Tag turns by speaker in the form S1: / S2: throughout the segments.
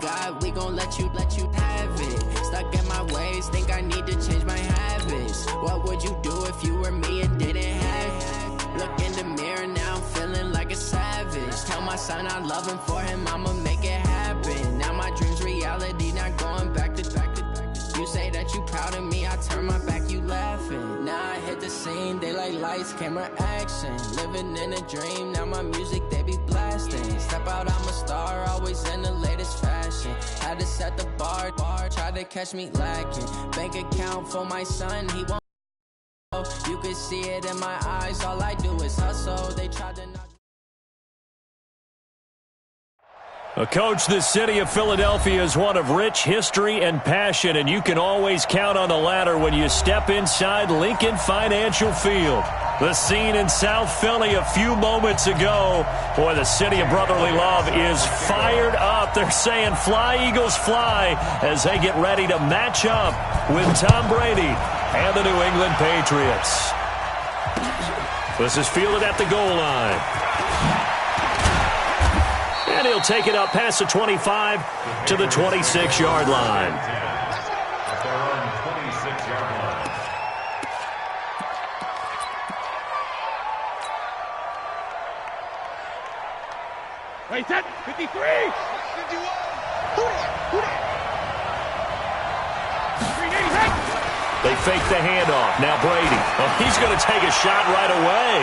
S1: God, we gon' let you have it. Stuck in my ways, think I need to change my habits. What would you do if you were me and didn't have it? Look in the mirror, now I'm feeling like a savage. Tell my son I love him, for him I'ma make it happen. Now my dream's reality, not going back to. You say that you proud of me, I turn my back, you laughing. Now I hit the scene, they like lights, camera, action. Living in a dream, now my music, they be blasting. Step out, I'm a star, always in the latest fashion. Had to set the bar, try to catch me lacking. Bank account for my son, he won't. You can see it in my eyes, all I do is hustle. They tried to knock.
S2: Coach, the city of Philadelphia is one of rich history and passion, and you can always count on the ladder when you step inside Lincoln Financial Field. The scene in South Philly a few moments ago. Boy, the city of brotherly love is fired up. They're saying fly, Eagles, fly, as they get ready to match up with Tom Brady and the New England Patriots. This is fielded at the goal line. And he'll take it up past the 25 to the 26-yard line.
S3: Wait, set, 53! 51!
S2: They fake the handoff. Now Brady. Oh, he's going to take a shot right away.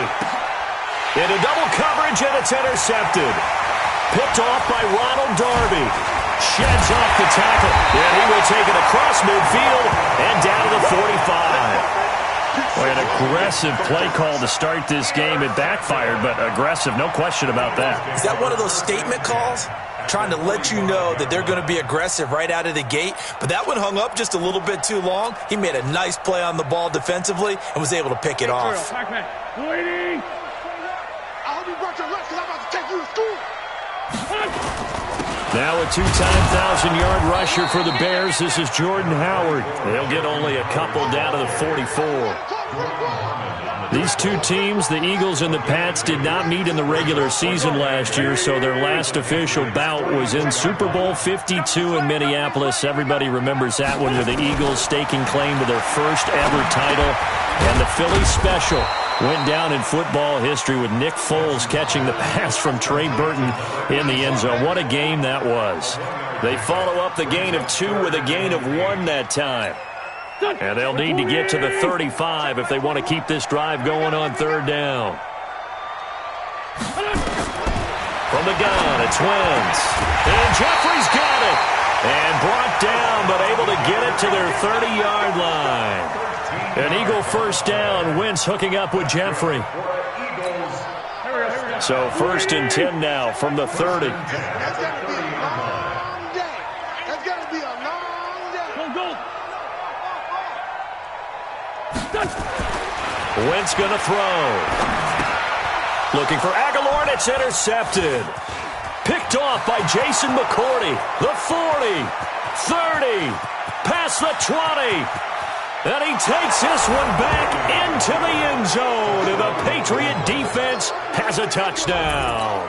S2: Into double coverage, and it's intercepted. Picked off by Ronald Darby. Sheds off the tackle. And he will take it across midfield and down to the 45. Boy, an aggressive play call to start this game. It backfired, but aggressive, no question about that.
S4: Is that one of those statement calls? Trying to let you know that they're going to be aggressive right out of the gate. But that one hung up just a little bit too long. He made a nice play on the ball defensively and was able to pick it off.
S3: I hope you brought your lunch because I'm about to take you to school.
S2: Now a two-time 1,000-yard rusher for the Bears. This is Jordan Howard. They'll get only a couple down to the 44. These two teams, the Eagles and the Pats, did not meet in the regular season last year, so their last official bout was in Super Bowl 52 in Minneapolis. Everybody remembers that one with the Eagles staking claim to their first ever title. And the Philly special went down in football history with Nick Foles catching the pass from Trey Burton in the end zone. What a game that was. They follow up the gain of 2 with a gain of 1 that time. And they'll need to get to the 35 if they want to keep this drive going on third down. From the gun, it's Wentz. And Jeffrey's got it. And brought down, but able to get it to their 30-yard line. An Eagle first down. Wentz hooking up with Jeffrey. So 1st and 10 now from the 30.
S3: That's got to be a long day. That's got to be a long day. Go.
S2: Wentz going to throw. Looking for Aguilar, and it's intercepted. Picked off by Jason McCourty. The 40, 30, past the 20. And he takes this one back into the end zone. And the Patriot defense has a touchdown.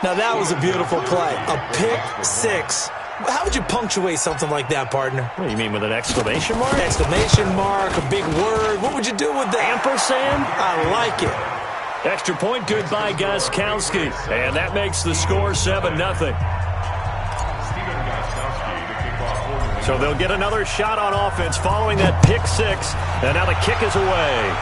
S4: Now that was a beautiful play. A pick six. How would you punctuate something like that, partner?
S2: What do you mean, with an exclamation mark?
S4: Exclamation mark, a big word. What would you do with that?
S2: Ampersand?
S4: I like it.
S2: Extra point good by Gostkowski. And that makes the score 7-0. So they'll get another shot on offense following that pick six. And now the kick is away.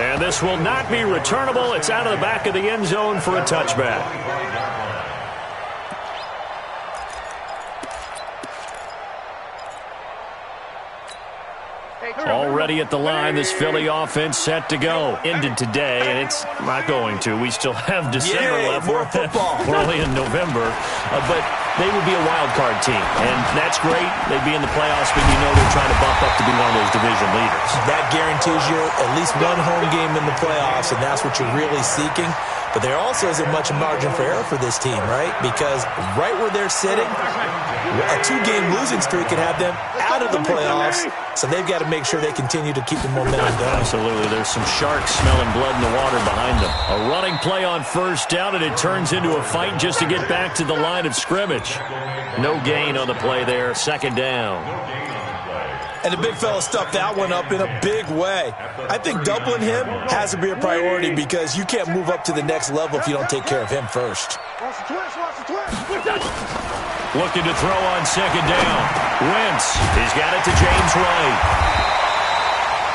S2: And this will not be returnable. It's out of the back of the end zone for a touchback. Already at the line, this Philly offense set to go. Ended today, and it's not going to. We still have December left.
S4: More football.
S2: Early in November. But they would be a wild card team, and that's great. They'd be in the playoffs, but you know they're trying to bump up to be one of those division leaders. That
S4: guarantees you at least one home game in the playoffs, and that's what you're really seeking. But there also isn't much margin for error for this team, right? Because right where they're sitting, a 2-game losing streak could have them out of the playoffs, so they've got to make sure they continue continue to keep the momentum going.
S2: Absolutely. There's some sharks smelling blood in the water behind them. A running play on first down, and it turns into a fight just to get back to the line of scrimmage. No gain on the play there. Second down.
S4: And the big fella stuffed that one up in a big way. I think doubling him has to be a priority because you can't move up to the next level if you don't take care of him first.
S2: Looking to throw on second down. Wentz, he's got it to James White.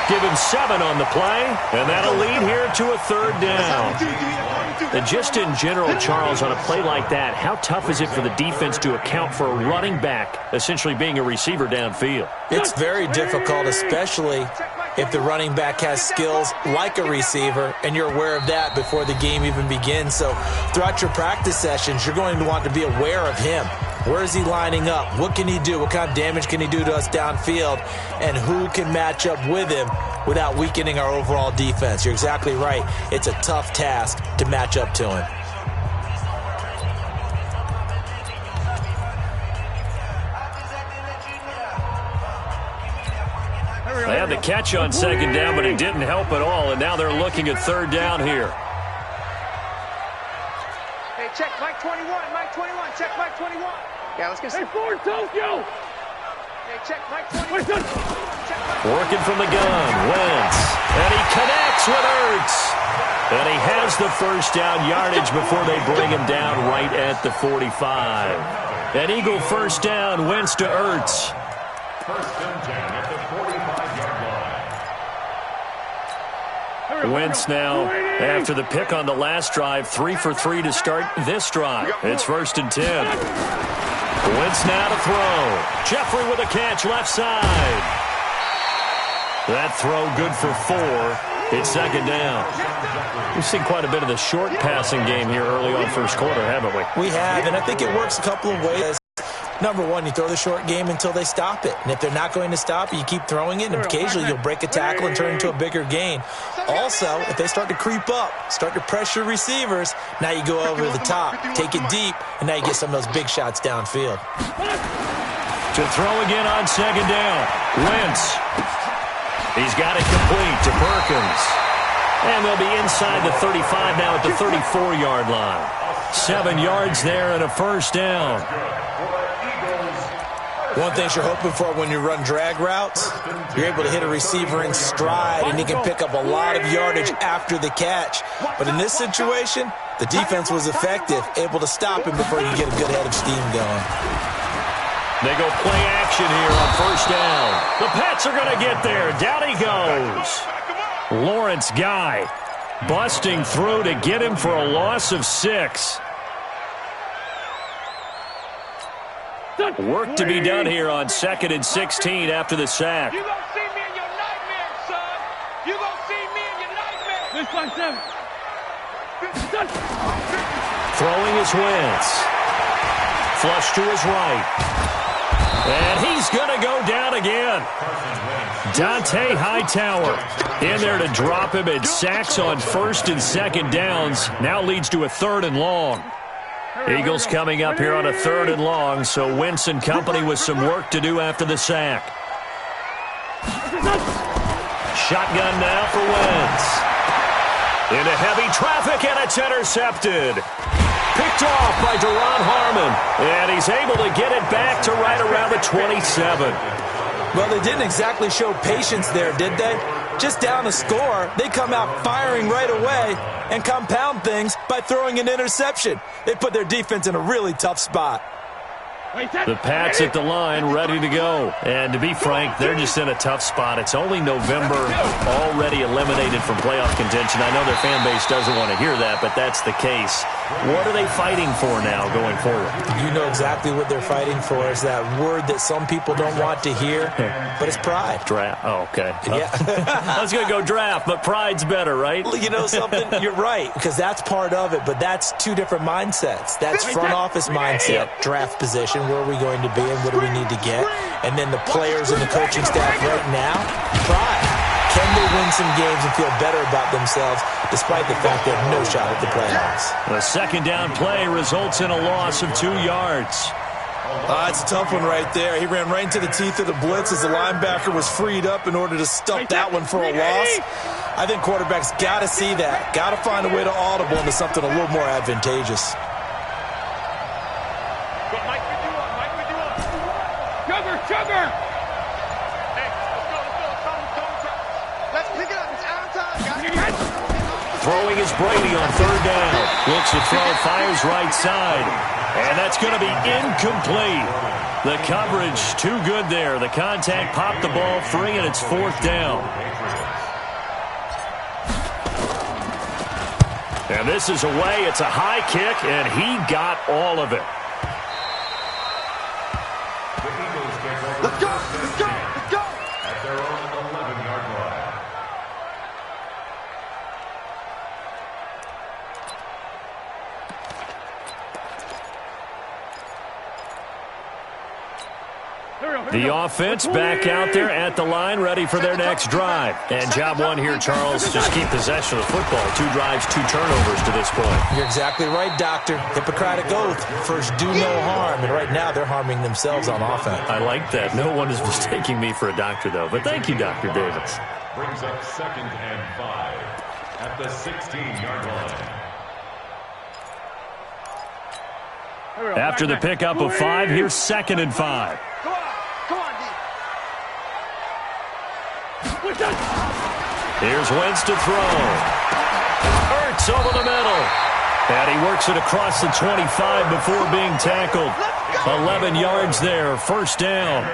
S2: Give him 7 on the play, and that'll lead here to a third down. And just in general, Charles, on a play like that, how tough is it for the defense to account for a running back essentially being a receiver downfield?
S4: It's very difficult, especially if the running back has skills like a receiver, and you're aware of that before the game even begins. So throughout your practice sessions, you're going to want to be aware of him. Where is he lining up? What can he do? What kind of damage can he do to us downfield? And who can match up with him without weakening our overall defense? You're exactly right. It's a tough task to match up to him.
S2: They had the catch on second down, but it didn't help at all, and now they're looking at third down here.
S3: Hey, check Mike 21, Mike 21, check Mike 21. Yeah, let's get some. Hey, Ford, Tokyo! Hey, check Mike 21.
S2: Working from the gun, Wentz, and he connects with Ertz. And he has the first down yardage before they bring him down right at the 45. An Eagle first down, Wentz to Ertz.
S5: First and 10 at the 45-yard line.
S2: Wentz now, after the pick on the last drive, 3 for 3 to start this drive. It's first and 10. Wentz now to throw. Jeffrey with a catch left side. That throw good for 4. It's second down. We've seen quite a bit of the short passing game here early on first quarter, haven't we?
S4: We have, and I think it works a couple of ways. Number one, you throw the short game until they stop it. And if they're not going to stop it, you keep throwing it, and occasionally you'll break a tackle and turn into a bigger gain. Also, if they start to creep up, start to pressure receivers, now you go over the top, take it deep, and now you get some of those big shots downfield.
S2: To throw again on second down. Wentz. He's got it complete to Perkins. And they'll be inside the 35 now at the 34-yard line. 7 yards there and a first down.
S4: One thing you're hoping for when you run drag routes, you're able to hit a receiver in stride, and he can pick up a lot of yardage after the catch. But in this situation, the defense was effective, able to stop him before you get a good head of steam going.
S2: They go play action here on first down. The Pats are going to get there. Down he goes. Lawrence Guy busting through to get him for a loss of 6. Work to be done here on 2nd and 16 after the sack.
S3: You gonna see me in your nightmares, son. You gonna see me in your nightmares.
S2: Throwing his Wentz. Flush to his right. And he's going to go down again. Dante Hightower in there to drop him, and sacks on first and second downs. Now leads to a 3rd and long. Eagles coming up here on a 3rd and long, so Wentz and company with some work to do after the sack. Shotgun now for Wentz. Into heavy traffic, and it's intercepted. Picked off by Deron Harmon, and he's able to get it back to right around the 27.
S4: Well, they didn't exactly show patience there, did they? Just down a score, they come out firing right away and compound things by throwing an interception. They put their defense in a really tough spot.
S2: The Pats at the line, ready to go. And to be frank, they're just in a tough spot. It's only November, already eliminated from playoff contention. I know their fan base doesn't want to hear that, but that's the case. What are they fighting for now going forward?
S4: You know exactly what they're fighting for. Is that word that some people don't want to hear, but it's pride.
S2: Draft. Oh, okay.
S4: Yeah.
S2: I was going to go draft, but pride's better, right?
S4: You know something? You're right, because that's part of it, but that's 2 different mindsets. That's front office mindset, draft position. Where are we going to be and what do we need to get? And then the players and the coaching staff right now, pride. Can they win some games and feel better about themselves despite the fact they have no shot at the playoffs?
S2: The second down play results in a loss of 2 yards.
S4: It's a tough one right there. He ran right into the teeth of the blitz as the linebacker was freed up in order to stuff that one for a loss. I think quarterbacks got to see that. Got to find a way to audible into something a little more advantageous.
S3: Chugger!
S6: Let's pick it up. It's out of time, guys.
S2: Throwing is Brady on third down. Looks to throw, fires right side. And that's going to be incomplete. The coverage too good there. The contact popped the ball free, and it's fourth down. And this is away. It's a high kick, and he got all of it.
S6: Let's go! Let's go! Let's go!
S5: At their own 11-yard line.
S2: The offense back out there at the line, ready for their next drive. And job one here, Charles, just keep possession of the football. 2 drives, 2 turnovers to this point.
S4: You're exactly right, Doctor. Hippocratic oath. First, do no harm. And right now, they're harming themselves on offense.
S2: I like that. No one is mistaking me for a doctor, though. But thank you, Dr. Davis.
S5: Brings up 2nd and 5 at the 16-yard line.
S2: After the pickup of 5, here's 2nd and 5.
S6: Come on, D.
S2: Here's Wentz to throw. Ertz over the middle. And he works it across the 25 before being tackled. 11 yards there, first down.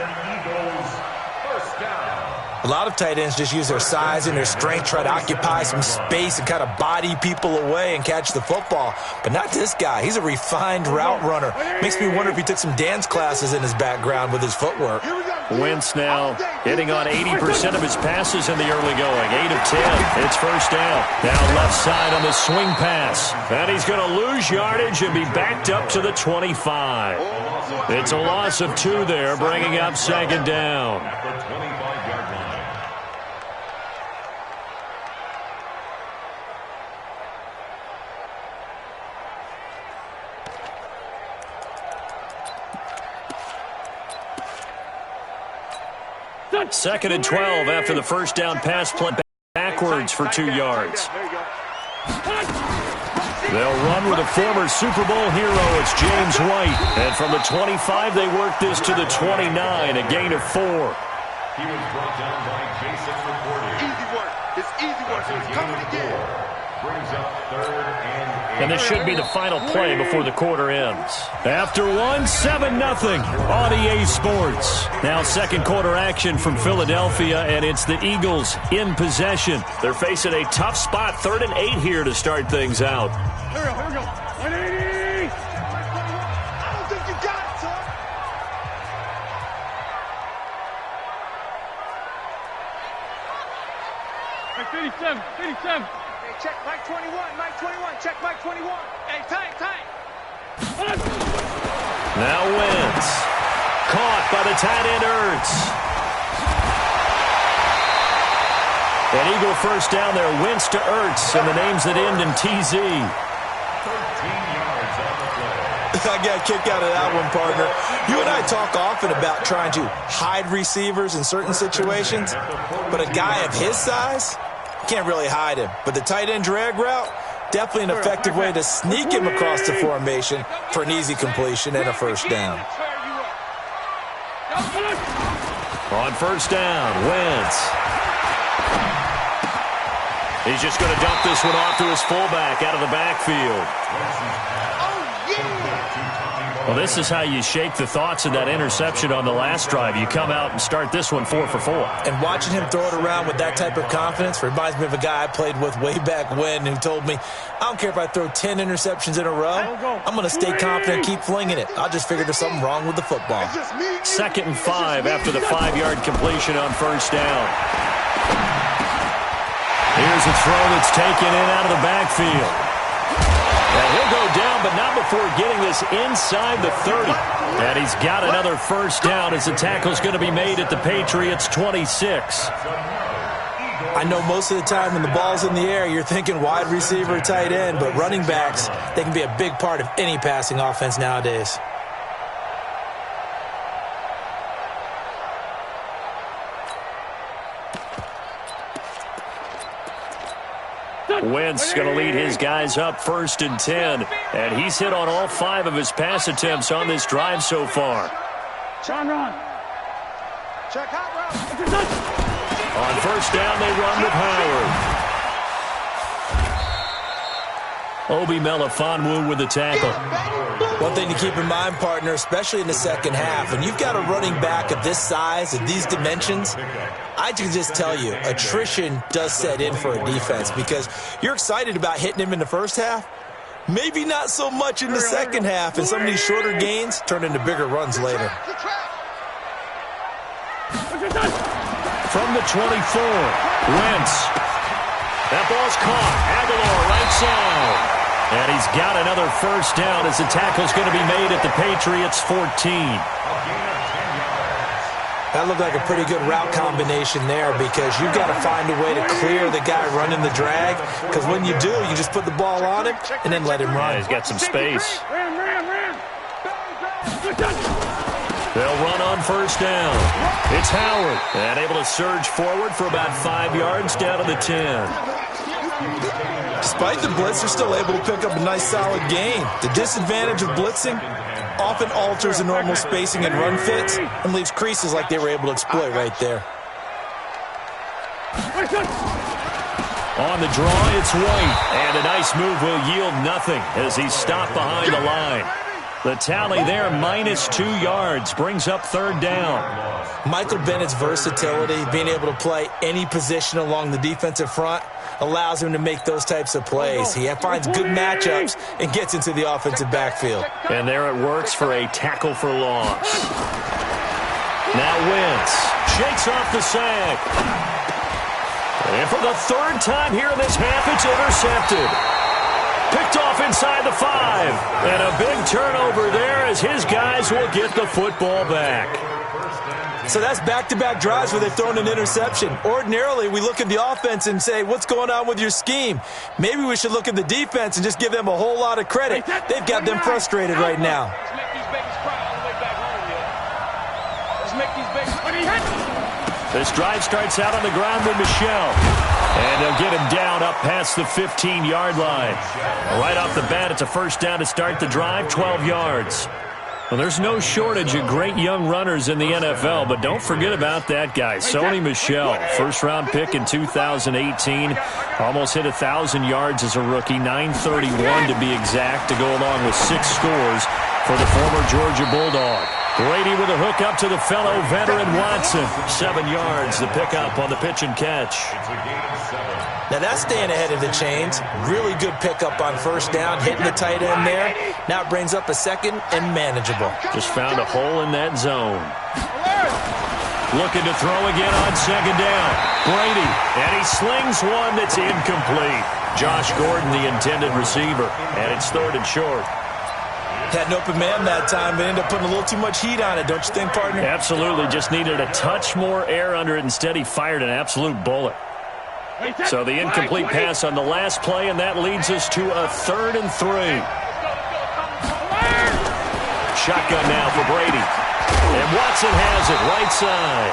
S4: A lot of tight ends just use their size and their strength, try to occupy some space and kind of body people away and catch the football. But not this guy. He's a refined route runner. Makes me wonder if he took some dance classes in his background with his footwork.
S2: Wentz now hitting on 80% of his passes in the early going. 8 of 10. It's first down. Now left side on the swing pass. And he's going to lose yardage and be backed up to the 25. It's a loss of 2 there, bringing up 2nd down.
S5: At the 25-yard line.
S2: Second and 12 after the first down pass play backwards for 2 yards. They'll run with a former Super Bowl hero. It's James White. And from the 25, they work this to the 29, a gain of 4.
S5: He was brought down by Jason reporting.
S6: Easy work. It's easy work. It's coming again.
S5: Brings up 3rd and 8.
S2: And this should be the final play before the quarter ends. After 1, 7-0 on EA Sports. Now second quarter action from Philadelphia, and it's the Eagles in possession. They're facing a tough spot, 3rd and 8 here to start things out.
S3: Here we go. 180!
S6: I don't think you got it, son.
S3: Hey, 37, 37.
S6: Hey, check Mike 21, Mike 21, check Mike 21. Hey, time.
S2: Now Wentz. Caught by the tight end Ertz. An Eagle first down there. Wentz to Ertz, and the names that end in TZ.
S5: 13 yards on the play.
S4: I got a kick out of that one, partner. You and I talk often about trying to hide receivers in certain situations, but a guy of his size, can't really hide him. But the tight end drag route, definitely an effective way to sneak him across the formation for an easy completion and a first down.
S2: On first down, Wentz. He's just going to dump this one off to his fullback out of the backfield. Well, this is how you shake the thoughts of that interception on the last drive. You come out and start this one 4 for 4.
S4: And watching him throw it around with that type of confidence reminds me of a guy I played with way back when who told me, I don't care if I throw 10 interceptions in a row. I'm going to stay confident and keep flinging it. I'll just figure there's something wrong with the football.
S2: 2nd and 5 after the 5-yard completion on first down. Here's a throw that's taken in out of the backfield. And he'll go down, but not before getting this inside the 30. And he's got another first down as the tackle's going to be made at the Patriots' 26.
S4: I know most of the time when the ball's in the air, you're thinking wide receiver, tight end, but running backs, they can be a big part of any passing offense nowadays.
S2: Wentz going to lead his guys up 1st and 10. And he's hit on all 5 of his pass attempts on this drive so far.
S3: Run.
S6: Check hot route.
S2: On 1st down, they run with Howard. Obi Melifonwu with the tackle.
S4: One thing to keep in mind, partner, especially in the second half, when you've got a running back of this size, of these dimensions, I can just tell you, attrition does set in for a defense because you're excited about hitting him in the first half. Maybe not so much in the second half, and some of these shorter gains turn into bigger runs later.
S2: From the 24, Wentz. That ball's caught. Aguilar right side. And he's got another 1st down as the tackle's going to be made at the Patriots 14.
S4: That looked like a pretty good route combination there because you've got to find a way to clear the guy running the drag because when you do, you just put the ball on him and then let him run.
S2: Yeah, he's got some space.
S3: Ram.
S2: They'll run on 1st down. It's Howard. And able to surge forward for about 5 yards down to the 10.
S4: Despite the blitz, they're still able to pick up a nice solid gain. The disadvantage of blitzing often alters the normal spacing and run fits and leaves creases like they were able to exploit right there.
S2: On the draw, it's White. And a nice move will yield nothing as he's stopped behind the line. The tally there, -2 yards, brings up 3rd down.
S4: Michael Bennett's versatility, being able to play any position along the defensive front, allows him to make those types of plays. He finds good matchups and gets into the offensive backfield.
S2: And there it works for a tackle for loss. Now Wentz shakes off the sack. And for the 3rd time here in this half, it's intercepted. Picked off inside the 5. And a big turnover there as his guys will get the football back.
S4: So that's back-to-back drives where they've thrown an interception. Ordinarily, we look at the offense and say, what's going on with your scheme? Maybe we should look at the defense and just give them a whole lot of credit. They've got them frustrated right now.
S3: Let's make these babies cry all the way back home here. Let's make these babies.
S2: This drive starts out on the ground with Michel. And they'll get him down up past the 15-yard line. Right off the bat, it's a 1st down to start the drive, 12 yards. Well, there's no shortage of great young runners in the NFL, but don't forget about that guy, Sony Michel. 1st-round pick in 2018. Almost hit 1,000 yards as a rookie, 931 to be exact, to go along with 6 scores for the former Georgia Bulldog. Brady with a hook up to the fellow veteran Watson. 7 yards, the pickup on the pitch and catch.
S4: Now that's staying ahead of the chains. Really good pickup on 1st down, hitting the tight end there. Now it brings up a 2nd and manageable.
S2: Just found a hole in that zone. Looking to throw again on 2nd down. Brady, and he slings one that's incomplete. Josh Gordon, the intended receiver, and it's 3rd and short.
S4: Had an open man that time, but ended up putting a little too much heat on it, don't you think, partner?
S2: Absolutely. Just needed a touch more air under it. Instead, he fired an absolute bullet. So the incomplete pass on the last play, and that leads us to a 3rd and 3. Shotgun now for Brady. And Watson has it right side.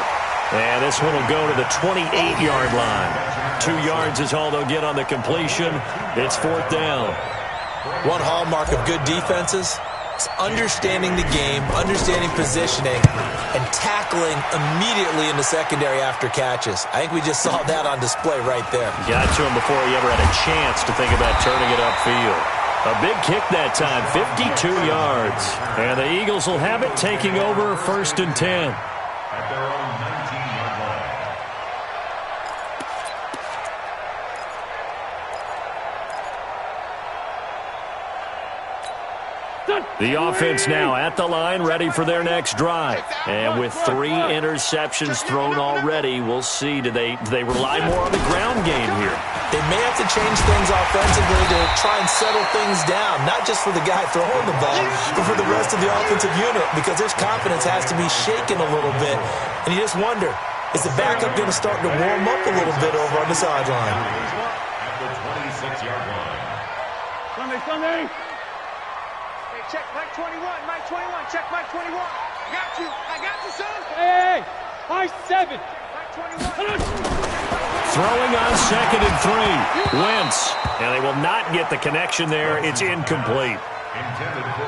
S2: And this one will go to the 28-yard line. 2 yards is all they'll get on the completion. It's 4th down.
S4: One hallmark of good defenses is understanding the game, understanding positioning, and tackling immediately in the secondary after catches. I think we just saw that on display right there.
S2: Got to him before he ever had a chance to think about turning it upfield. A big kick that time, 52 yards. And the Eagles will have it, taking over 1st and 10.
S5: At their own 19-yard line.
S2: The offense now at the line, ready for their next drive. And with 3 interceptions thrown already, we'll see. Do they rely more on the ground game here?
S4: They may have to change things offensively to try and settle things down, not just for the guy throwing the ball, but for the rest of the offensive unit, because their confidence has to be shaken a little bit. And you just wonder, is the backup going to start to warm up a little bit over on the sideline?
S5: At the 26-yard line.
S3: Sunday. Hey, check Mike 21, check Mike 21. I got you, son. Hey, high 7. Mike 21.
S2: Throwing on 2nd and 3. Wentz. And they will not get the connection there. It's incomplete.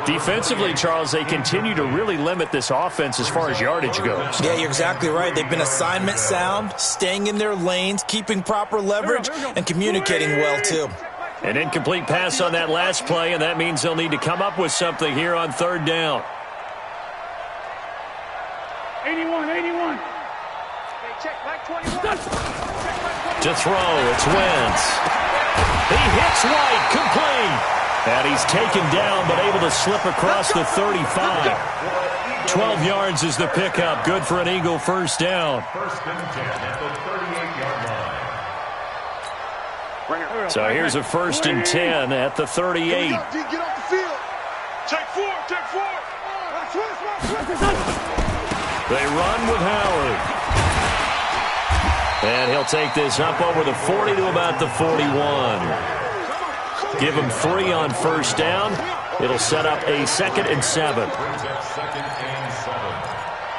S2: Defensively, Charles, they continue to really limit this offense as far as yardage goes.
S4: Yeah, you're exactly right. They've been assignment sound, staying in their lanes, keeping proper leverage, and communicating well, too.
S2: An incomplete pass on that last play, and that means they'll need to come up with something here on 3rd down.
S3: 81. Check Mike 21.
S2: To throw, it's Wentz. He hits White, complete. And he's taken down, but able to slip across the 35. 12 yards is the pickup. Good for an Eagle first down.
S5: First and 10 at the 38-yard line.
S2: So here's a 1st and 10 at the 38.
S6: Get off the field. Take 4.
S2: They run with Howard. And he'll take this up over the 40 to about the 41. Give him 3 on 1st down. It'll set up a 2nd and 7.
S5: Brings up 2nd and 7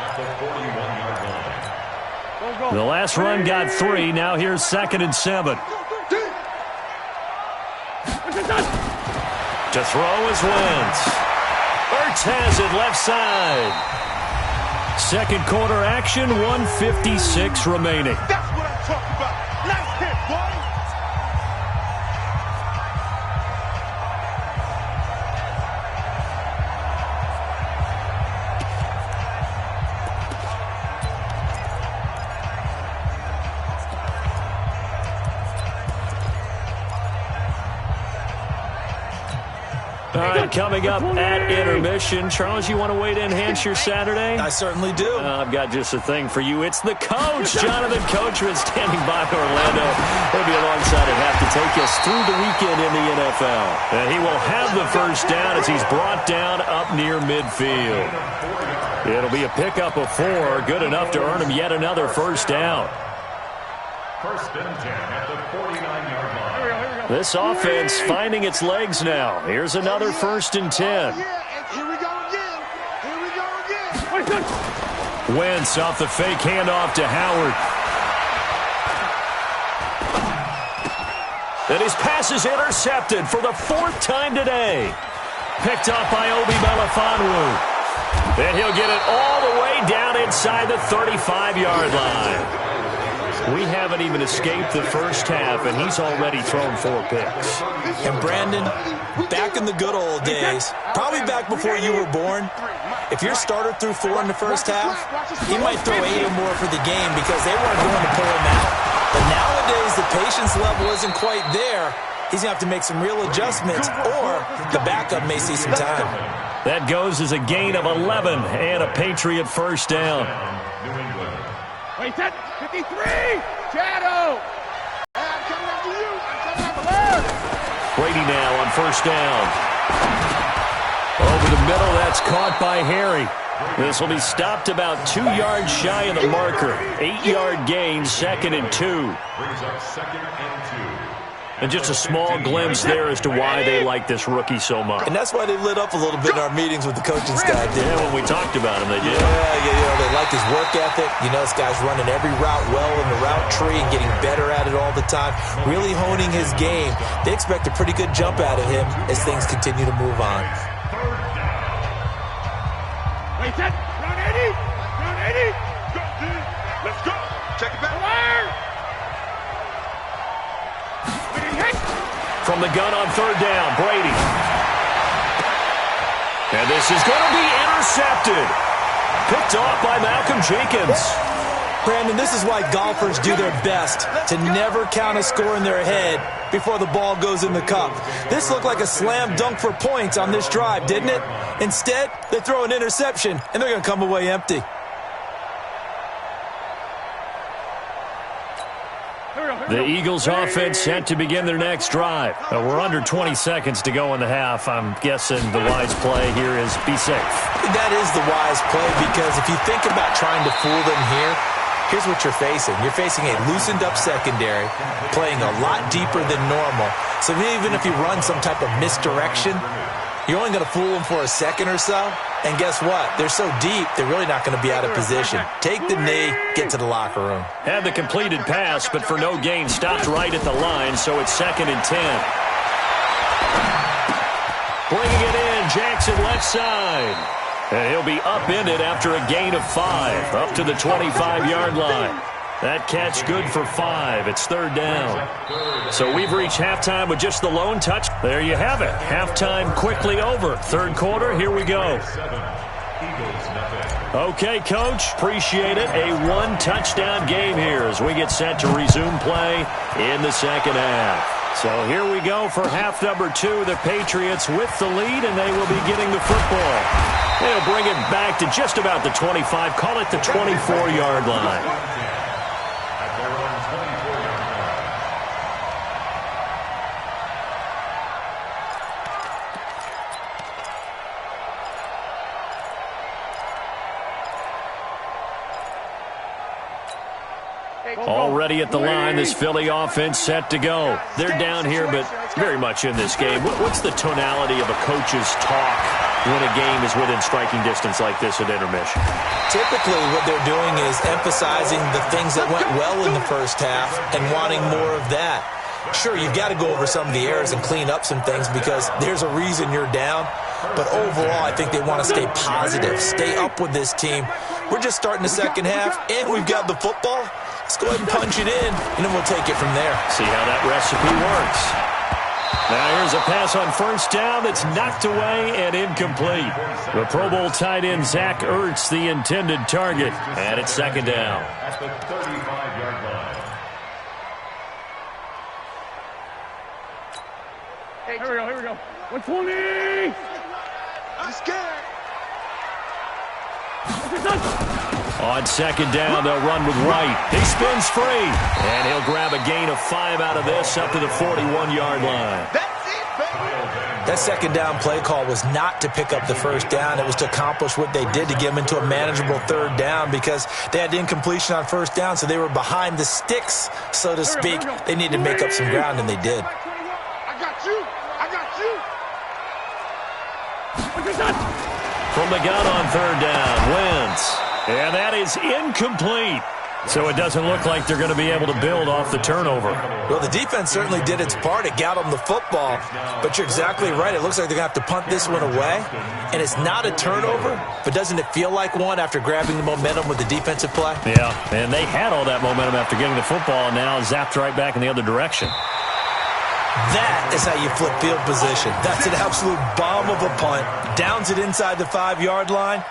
S5: at the 41-yard line.
S2: The last run got 3. Now here's 2nd and 7. To throw is Wentz. Ertz has it left side. 2nd quarter action, 1:56 remaining.
S6: That's what I'm talking about. Nice hit, boy.
S2: All right, coming up at intermission. Charles, you want to wait to enhance your Saturday?
S4: I certainly do.
S2: I've got just a thing for you. It's the coach, Jonathan Coachman, standing by Orlando. He'll be alongside at half to take us through the weekend in the NFL. And he will have the first down as he's brought down up near midfield. It'll be a pickup of 4, good enough to earn him yet another first down.
S5: First and 10 at the 49-yard line.
S2: This offense finding its legs now. Here's another 1st and 10.
S6: Yeah, and here we go again.
S2: Wentz off the fake handoff to Howard. And his pass is intercepted for the 4th time today. Picked up by Obi Melifonwu. And he'll get it all the way down inside the 35-yard line. We haven't even escaped the first half, and he's already thrown 4 picks.
S4: And Brandon, back in the good old days, probably back before you were born, if your starter threw 4 in the first half, he might throw 8 or more for the game because they weren't going to pull him out. But nowadays, the patience level isn't quite there. He's going to have to make some real adjustments, or the backup may see some time.
S2: That goes as a gain of 11 and a Patriot first down.
S3: Wait, set. 53. Shadow.
S6: I'm coming after you.
S2: Brady now on first down. Over the middle, that's caught by Harry. This will be stopped about 2 yards shy of the marker. 8-yard gain, 2nd and 2.
S5: Brings up 2nd and 2.
S2: And just a small glimpse there as to why they like this rookie so much.
S4: And that's why they lit up a little bit in our meetings with the coaching staff.
S2: Yeah, when we talked about him, they did.
S4: Yeah, they like his work ethic. You know, this guy's running every route well in the route tree and getting better at it all the time, really honing his game. They expect a pretty good jump out of him as things continue to move on.
S3: Wait, set. Round 80. Round 80. Go, dude.
S6: Let's go. Check it back.
S2: From the gun on 3rd down, Brady. And this is going to be intercepted. Picked off by Malcolm Jenkins.
S4: Brandon, this is why golfers do their best to never count a score in their head before the ball goes in the cup. This looked like a slam dunk for points on this drive, didn't it? Instead, they throw an interception, and they're going to come away empty.
S2: The Eagles offense set to begin their next drive. We're under 20 seconds to go in the half. I'm guessing the wise play here is be safe.
S4: That is the wise play because if you think about trying to fool them here, here's what you're facing. You're facing a loosened up secondary, playing a lot deeper than normal. So even if you run some type of misdirection, you're only going to fool them for a second or so. And guess what? They're so deep, they're really not going to be out of position. Take the knee, get to the locker room.
S2: Had the completed pass, but for no gain, stopped right at the line, so it's 2nd and 10. Bringing it in, Jackson left side. And he'll be upended after a gain of 5, up to the 25-yard line. That catch good for 5. It's 3rd down. So we've reached halftime with just the lone touch. There you have it. Halftime quickly over. 3rd quarter, here we go. Okay, Coach, appreciate it. A 1-touchdown game here as we get set to resume play in the 2nd half. So here we go for half number 2. The Patriots with the lead, and they will be getting the football. They'll bring it back to just about the 25, call it the 24-yard line. Already at the line, this Philly offense set to go. They're down here, but very much in this game. What's the tonality of a coach's talk when a game is within striking distance like this at intermission?
S4: Typically, what they're doing is emphasizing the things that went well in the first half and wanting more of that. Sure, you've got to go over some of the errors and clean up some things because there's a reason you're down. But overall, I think they want to stay positive, stay up with this team. We're just starting the 2nd half, and we've got the football. Let's go ahead and punch it in, and then we'll take it from there.
S2: See how that recipe works. Now here's a pass on 1st down that's knocked away and incomplete. The Pro Bowl tight end Zach Ertz, the intended target, and it's 2nd down.
S5: At the 35-yard line.
S3: Here we go. 120!
S6: I'm scared.
S2: On 2nd down, they'll run with White. He spins free, and he'll grab a gain of 5 out of this up to the 41-yard line.
S6: That's it, baby.
S4: That 2nd down play call was not to pick up the 1st down. It was to accomplish what they did to get them into a manageable 3rd down because they had incompletion on 1st down, so they were behind the sticks, so to speak. They needed to make up some ground, and they did.
S6: I got you.
S2: From the gun on 3rd down, Wentz. And that is incomplete. So it doesn't look like they're going to be able to build off the turnover.
S4: Well, the defense certainly did its part. It got them the football. But you're exactly right. It looks like they're going to have to punt this one away. And it's not a turnover, but doesn't it feel like one after grabbing the momentum with the defensive play?
S2: Yeah, and they had all that momentum after getting the football, and now zapped right back in the other direction.
S4: That is how you flip field position. That's an absolute bomb of a punt. Downs it inside the 5-yard line.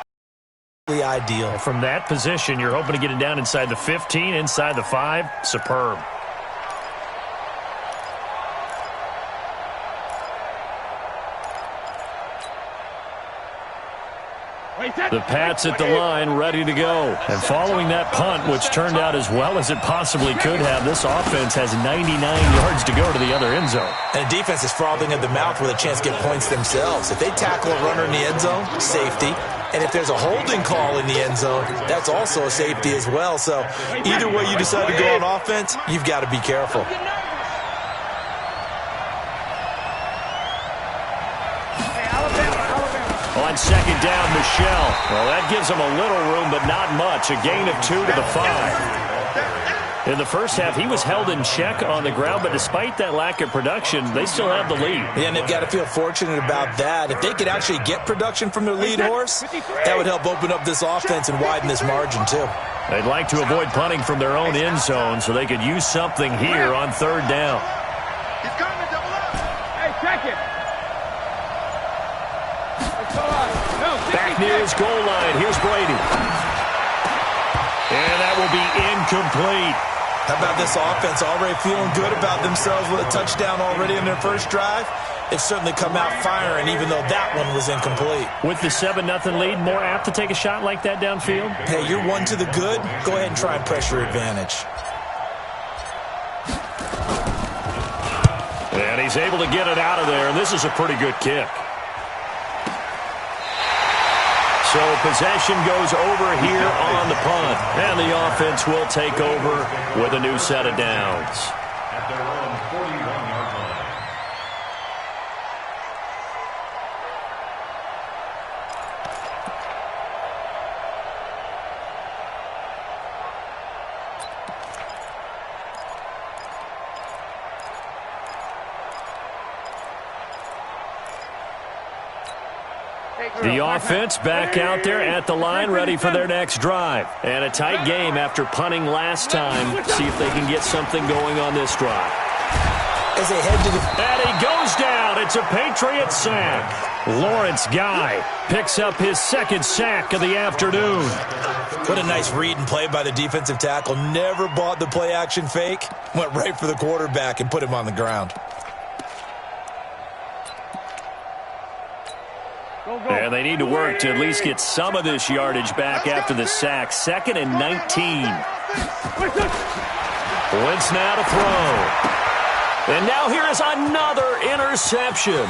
S4: Ideal.
S2: From that position, you're hoping to get it down inside the 15, inside the 5. Superb. The Pats at the line, ready to go. And following that punt, which turned out as well as it possibly could have, this offense has 99 yards to go to the other end zone.
S4: And the defense is frothing at the mouth with a chance to get points themselves. If they tackle a runner in the end zone, safety. And if there's a holding call in the end zone, that's also a safety as well. So either way you decide to go on offense, you've got to be careful.
S2: On 2nd down, Michelle. Well, that gives them a little room, but not much. A gain of 2 to the 5. In the first half, he was held in check on the ground, but despite that lack of production, they still have the lead.
S4: Yeah, and they've got to feel fortunate about that. If they could actually get production from their lead horse, that would help open up this offense and widen this margin, too.
S2: They'd like to avoid punting from their own end zone so they could use something here on 3rd down.
S6: He's coming, double up.
S3: Hey, check it.
S2: Back near his goal line. Here's Brady. And that will be incomplete.
S4: How about this offense already feeling good about themselves with a touchdown already in their first drive? They've certainly come out firing, even though that one was incomplete.
S2: With the 7-0 lead, more apt to take a shot like that downfield?
S4: Hey, you're one to the good. Go ahead and try and press your advantage.
S2: And he's able to get it out of there, and this is a pretty good kick. So possession goes over here on the punt, and the offense will take over with a new set of downs.
S5: At their own 41-yard line.
S2: The offense back out there at the line, ready for their next drive. And a tight game after punting last time. See if they can get something going on this drive.
S4: As they head to the...
S2: And he goes down. It's a Patriots sack. Lawrence Guy picks up his second sack of the afternoon.
S4: What a nice read and play by the defensive tackle. Never bought the play-action fake. Went right for the quarterback and put him on the ground.
S2: And they need to work to at least get some of this yardage back after the sack. 2nd and 19. Wentz now to throw. And now here is another interception.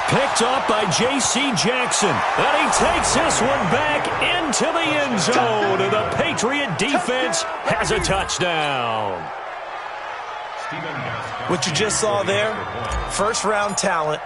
S2: Picked up by J.C. Jackson. And he takes this one back into the end zone. And the Patriot defense has a touchdown.
S4: What you just saw there, first-round talent.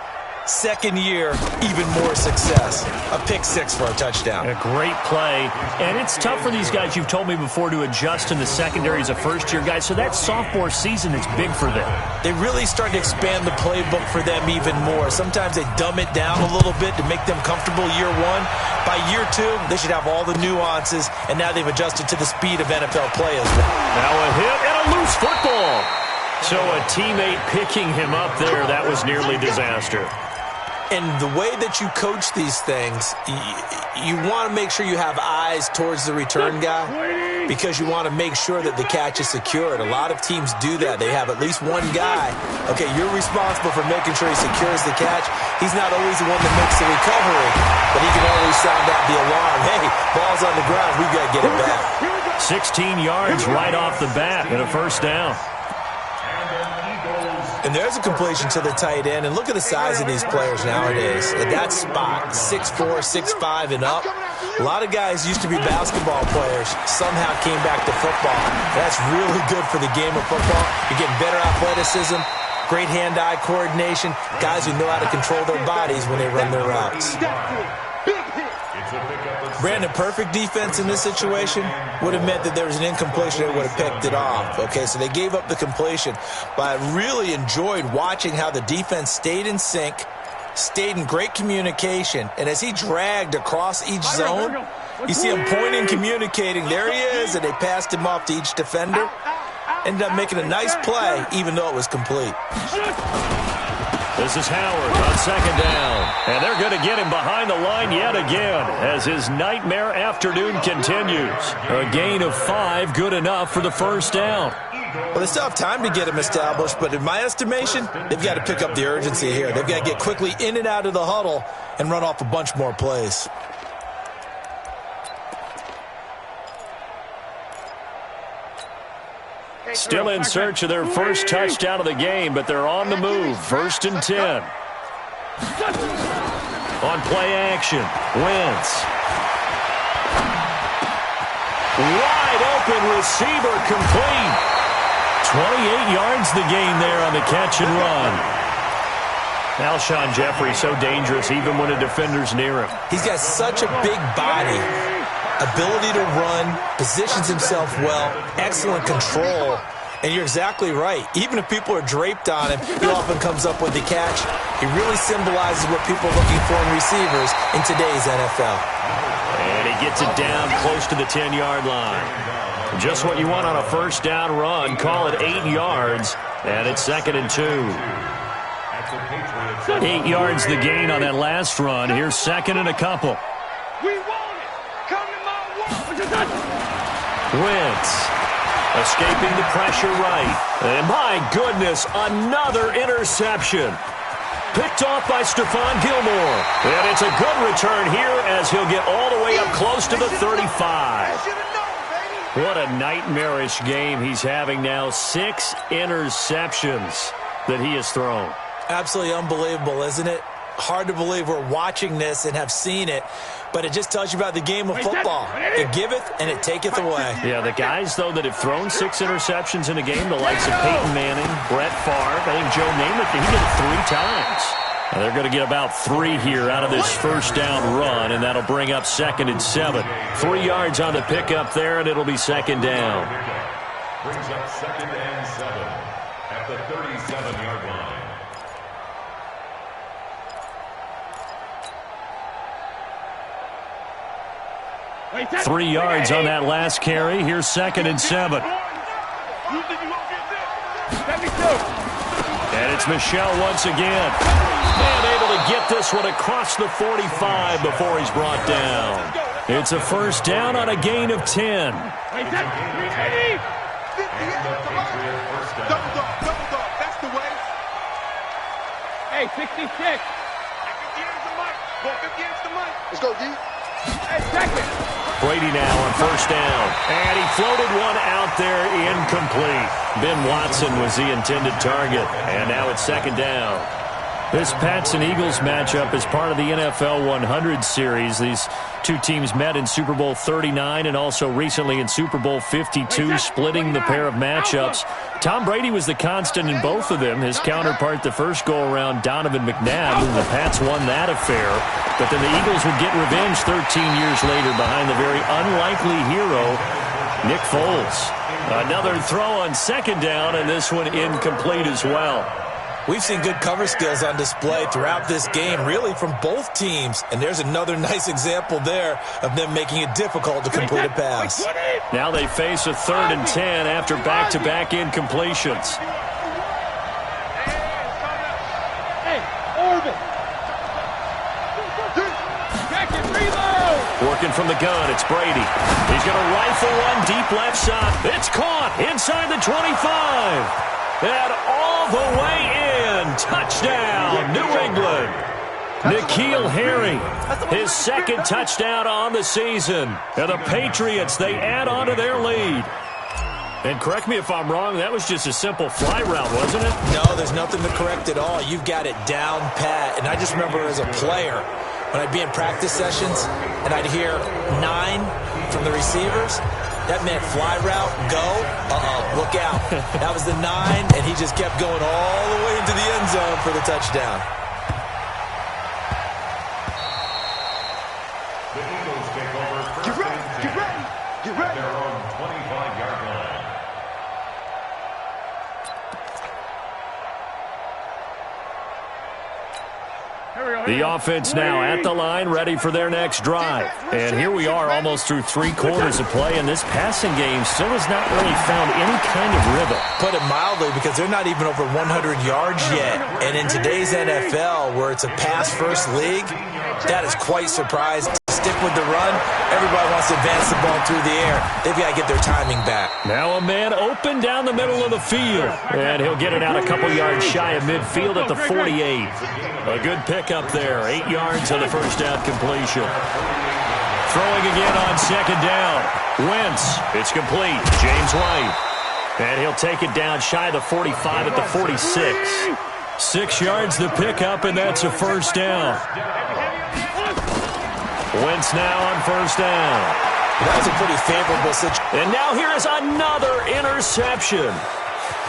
S4: Second year, even more success. A pick six for a touchdown.
S2: A great play. And it's tough for these guys, you've told me before, to adjust in the secondary as a first-year guy. So that sophomore season is big for them.
S4: They really start to expand the playbook for them even more. Sometimes they dumb it down a little bit to make them comfortable year one. By year two, they should have all the nuances, and now they've adjusted to the speed of NFL play as well.
S2: Now a hit and a loose football. So a teammate picking him up there, that was nearly disaster.
S4: And the way that you coach these things, you want to make sure you have eyes towards the return guy because you want to make sure that the catch is secured. A lot of teams do that. They have at least one guy. Okay, you're responsible for making sure he secures the catch. He's not always the one that makes the recovery, but he can always sound out the alarm. Hey, ball's on the ground. We've got to get it back.
S2: 16 yards right off the bat and a first down.
S4: And there's a completion to the tight end. And look at the size of these players nowadays. At that spot, 6'4", 6'5", and up. A lot of guys used to be basketball players. Somehow came back to football. That's really good for the game of football. You're getting better athleticism, great hand-eye coordination, guys who know how to control their bodies when they run their routes. Brandon, perfect defense in this situation would have meant that there was an incompletion and would have picked it off. Okay, so they gave up the completion. But I really enjoyed watching how the defense stayed in sync, stayed in great communication. And as he dragged across each zone, you see him pointing, communicating. There he is, and they passed him off to each defender. Ended up making a nice play, even though it was complete.
S2: This is Howard on second down. And they're going to get him behind the line yet again as his nightmare afternoon continues. A gain of 5, good enough for the first down.
S4: Well, they still have time to get him established, but in my estimation, they've got to pick up the urgency here. They've got to get quickly in and out of the huddle and run off a bunch more plays.
S2: Still in search of their first touchdown of the game, but they're on the move. 1st and 10. On play action, Wentz. Wide open receiver complete. 28 yards the gain there on the catch and run. Alshon Jeffrey so dangerous even when a defender's near him.
S4: He's got such a big body. Ability to run, positions himself well, excellent control, and you're exactly right. Even if people are draped on him, he often comes up with the catch. He really symbolizes what people are looking for in receivers in today's NFL.
S2: And he gets it down close to the 10-yard line. Just what you want on a first down run. Call it 8 yards, and it's 2nd and 2. 8 yards the gain on that last run. Here's 2nd and a couple. Wentz escaping the pressure right. And my goodness, another interception. Picked off by Stephon Gilmore. And it's a good return here as he'll get all the way up close to the 35. What a nightmarish game he's having now. 6 interceptions that he has thrown.
S4: Absolutely unbelievable, isn't it? Hard to believe we're watching this and have seen it, but it just tells you about the game of football. It giveth and it taketh away.
S2: Yeah, the guys, though, that have thrown 6 interceptions in a game, the likes of Peyton Manning, Brett Favre, I think Joe Namath, he did it 3 times. Now they're going to get about 3 here out of this first down run, and that'll bring up 2nd and 7. 3 yards on the pickup there, and it'll be 2nd down.
S5: Brings up 2nd and 7 at the 37-yard line.
S2: 3 yards on that last carry. Here's 2nd and 7. And it's Michel once again. And able to get this one across the 45 before he's brought down. It's a first down on a gain of 10.
S6: That's the way.
S3: Hey, 66.
S6: 50 years the mic. 50 years the mic. Let's go, D.
S3: Hey, 2nd.
S2: Brady now on first down. And he floated one out there, incomplete. Ben Watson was the intended target. And now it's 2nd down. This Pats and Eagles matchup is part of the NFL 100 series. These two teams met in Super Bowl 39 and also recently in Super Bowl 52, splitting the pair of matchups. Tom Brady was the constant in both of them. His counterpart the first go-around, Donovan McNabb, and the Pats won that affair. But then the Eagles would get revenge 13 years later behind the very unlikely hero, Nick Foles. Another throw on 2nd down, and this one incomplete as well.
S4: We've seen good cover skills on display throughout this game, really from both teams. And there's another nice example there of them making it difficult to complete a pass.
S2: Now they face a 3rd and 10 after back-to-back incompletions.
S3: Hey, Orvin.
S2: Working from the gun, it's Brady. He's going to rifle one deep left side. It's caught inside the 25. And all the way in. Touchdown, New England. N'Keal Harry, his 2nd touchdown on the season. And the Patriots, they add on to their lead. And correct me if I'm wrong, that was just a simple fly route, wasn't it?
S4: No, there's nothing to correct at all. You've got it down pat. And I just remember as a player, when I'd be in practice sessions and I'd hear 9 from the receivers, that meant fly route, go, look out. That was the 9, and he just kept going all the way into the end zone for the touchdown.
S5: The Eagles take over first and 10 at their own 25-yard line.
S2: The offense now at the line, ready for their next drive. And here we are almost through 3 quarters of play, and this passing game still has not really found any kind of rhythm.
S4: Put it mildly, because they're not even over 100 yards yet. And in today's NFL, where it's a pass-first league, that is quite surprising. Stick with the run. Everybody wants to advance the ball through the air. They've got to get their timing back.
S2: Now a man open down the middle of the field. And he'll get it out a couple yards shy of midfield at the 48. A good pickup there. 8 yards on the first down completion. Throwing again on 2nd down. Wentz. It's complete. James White. And he'll take it down shy of the 45 at the 46. 6 yards the pickup, and that's a first down. Wentz now on first down.
S4: That's a pretty favorable situation.
S2: And now here is another interception.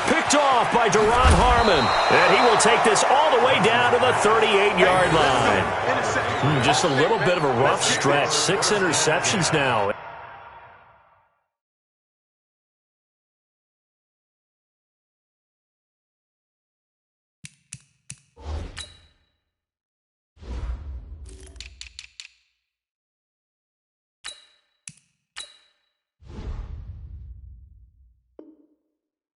S2: Picked off by Duron Harmon. And he will take this all the way down to the 38-yard line. Just a little bit of a rough stretch. 6 interceptions now.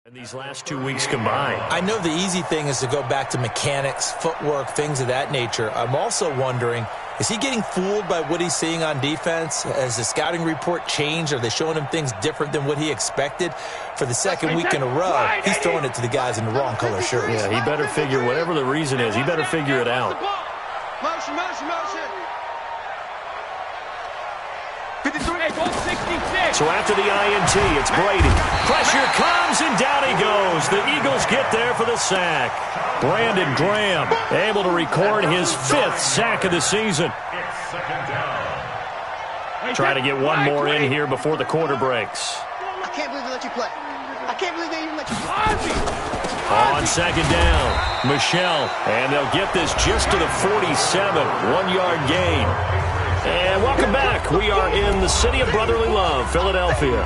S2: And these last 2 weeks combined.
S4: I know the easy thing is to go back to mechanics, footwork, things of that nature. I'm also wondering, is he getting fooled by what he's seeing on defense? Has the scouting report changed? Are they showing him things different than what he expected? For the 2nd week in a row, he's throwing it to the guys in the wrong color shirts.
S2: Yeah, he better figure, whatever the reason is, he better figure it out.
S6: Motion, motion, motion. 53.
S3: Hey, goal 66.
S2: So after the INT, it's Brady. Pressure comes, and down he goes. The Eagles get there for the sack. Brandon Graham able to record his 5th sack of the season.
S5: It's 2nd down.
S2: Try to get one more in here before the quarter breaks.
S6: I can't believe they let you play. I can't believe they even let you play.
S2: On 2nd down, Michel. And they'll get this just to the 47. 1-yard gain. And welcome back. We are in the city of brotherly love, Philadelphia.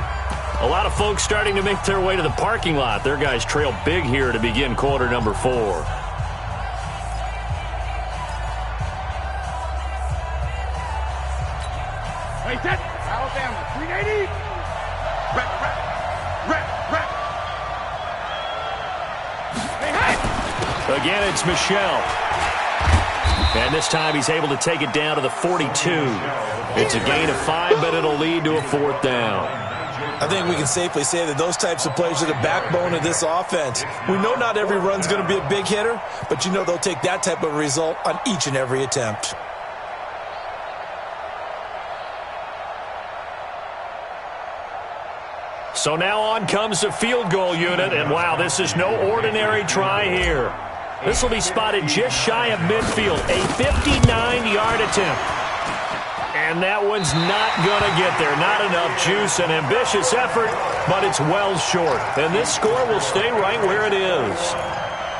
S2: A lot of folks starting to make their way to the parking lot. Their guys trail big here to begin quarter number 4.
S3: Wait, that. Alabama, 380.
S2: Again, it's Michelle. And this time he's able to take it down to the 42. It's a gain of 5, but it'll lead to a 4th down.
S4: I think we can safely say that those types of plays are the backbone of this offense. We know not every run's going to be a big hitter, but you know they'll take that type of result on each and every attempt.
S2: So now on comes the field goal unit, and wow, this is no ordinary try here. This will be spotted just shy of midfield, a 59-yard attempt. And that one's not going to get there. Not enough juice, an ambitious effort, but it's well short. And this score will stay right where it is.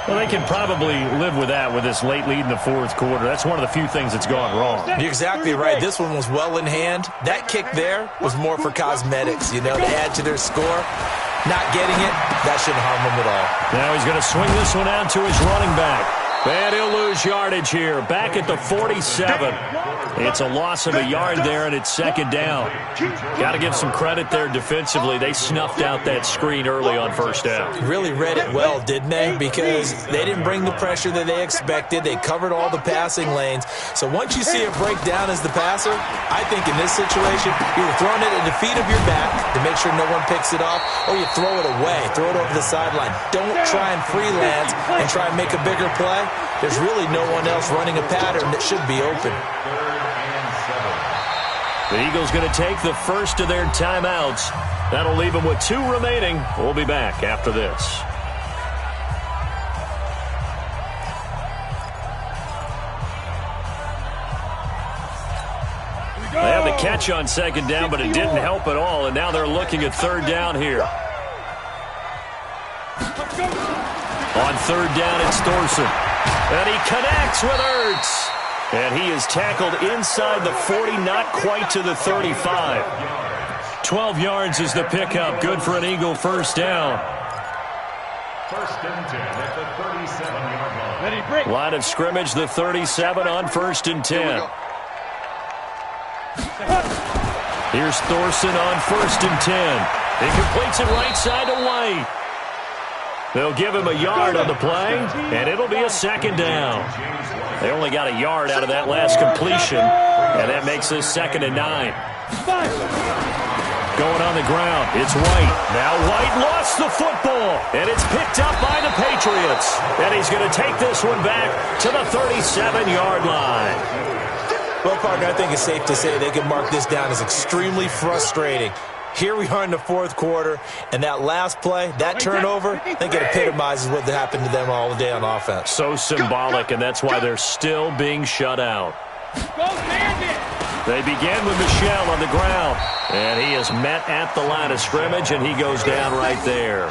S2: Well, they can probably live with that with this late lead in the 4th quarter. That's one of the few things that's gone wrong.
S4: You're exactly right. This one was well in hand. That kick there was more for cosmetics, you know, to add to their score. Not getting it, that shouldn't harm him at all.
S2: Now he's going to swing this one out to his running back. And he'll lose yardage here. Back at the 47. It's a loss of a yard there, and it's 2nd down. Got to give some credit there defensively. They snuffed out that screen early on 1st down.
S4: Really read it well, didn't they? Because they didn't bring the pressure that they expected. They covered all the passing lanes. So once you see it break down as the passer, I think in this situation, you're throwing it at the feet of your back to make sure no one picks it off, or you throw it away, throw it over the sideline. Don't try and freelance and try and make a bigger play. There's really no one else running a pattern that should be open.
S2: The Eagles going to take the first of their timeouts. That'll leave them with 2 remaining. We'll be back after this. They had the catch on 2nd down, but it didn't help at all, and now they're looking at 3rd down here. On 3rd down, it's Thorson. And he connects with Ertz. And he is tackled inside the 40, not quite to the 35. 12 yards is the pickup. Good for an Eagle 1st down.
S5: 1st and 10 at the 37-yard line.
S2: Line of scrimmage, the 37 on 1st and 10. Here's Thorson on 1st and 10. He completes it right side to White. They'll give him a yard on the play, and it'll be a 2nd down. They only got a yard out of that last completion, and that makes this 2nd and 9. Going on the ground, it's White. Now White lost the football, and it's picked up by the Patriots. And he's going to take this one back to the 37-yard line.
S4: Well, partner, I think it's safe to say they can mark this down as extremely frustrating. Here we are in the 4th quarter, and that last play, that turnover, I think it epitomizes what happened to them all day on offense.
S2: So symbolic, and that's why they're still being shut out. They begin with Michelle on the ground, and he is met at the line of scrimmage, and he goes down right there.